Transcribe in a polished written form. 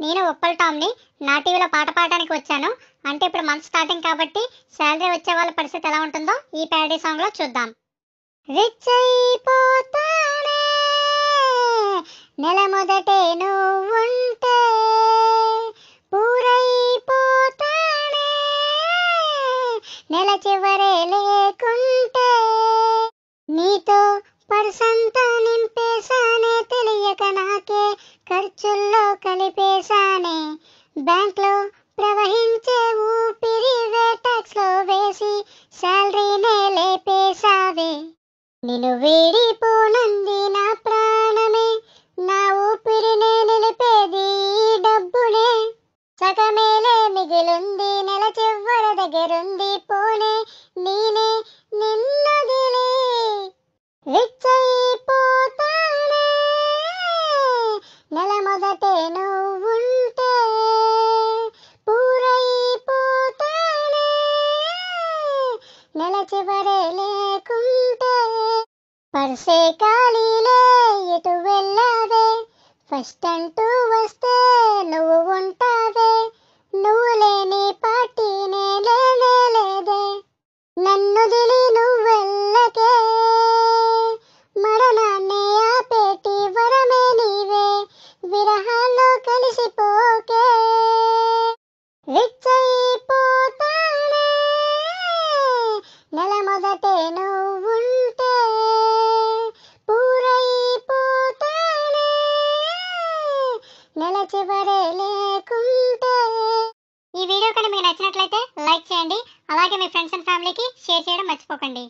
నేను ఉప్పల్ టామ్ని నా టీవీలో పాట పాడడానికి వచ్చాను. అంటే ఇప్పుడు మంత్ స్టార్టింగ్ కాబట్టి శాలరీ వచ్చే వాళ్ళ పరిస్థితి ఎలా ఉంటుందో ఈ ప్యారడీ సాంగ్లో చూద్దాం. రిచ్ అయిపోతానే నెల మొదటే నువ్వుంటే, పూరైపోతానే నెల చివరే లేకుంటే, నీతో పర్సంతా నింపేశానే తెలియక నాకే ఖర్చుల్లో కలిపేశానే, బ్యాంక్లో ప్రవహించే ఊపిరి వేటాక్స్లో వేసి శాలరీనే లేపేశావే. నిన్ను వీడిపోనంది నా ప్రాణమే, నా ఊపిరినే నిలిపేది డబ్బునే, సగమేలే మిగిలుంది నెల చివర దగ్గరుంది పోనే నేనే నిన్నదిలే. రిచ్ అయిపోతానే నెల మొదటే నువ్వుంటే, పూరైపోతానే నెల చివరే లేకుంటే, పర్సే ఖాళీలే ఎటు వెళ్ళావే, ఫస్ట్ అంటూ వస్తే నువ్వు ఉంటావే, నువ్వు లేని పార్టీ నేనే లేదే, నన్ను దిలి నువ్వెళ్ళకే, మరణాన్ని ఆపేటి వరమే నీవే, విరహాల్లో కలిసిపోకే. రిచ్ అయిపోతానే నెల మొదటే నువ్వుంటే, పూరైపోతానే నెల చివరే లేకుంటే. ఈ వీడియో కనుక మీకు నచ్చినట్లయితే లైక్ చేయండి, అలాగే మీ ఫ్రెండ్స్ అండ్ ఫ్యామిలీకి షేర్ చేయడం మర్చిపోకండి.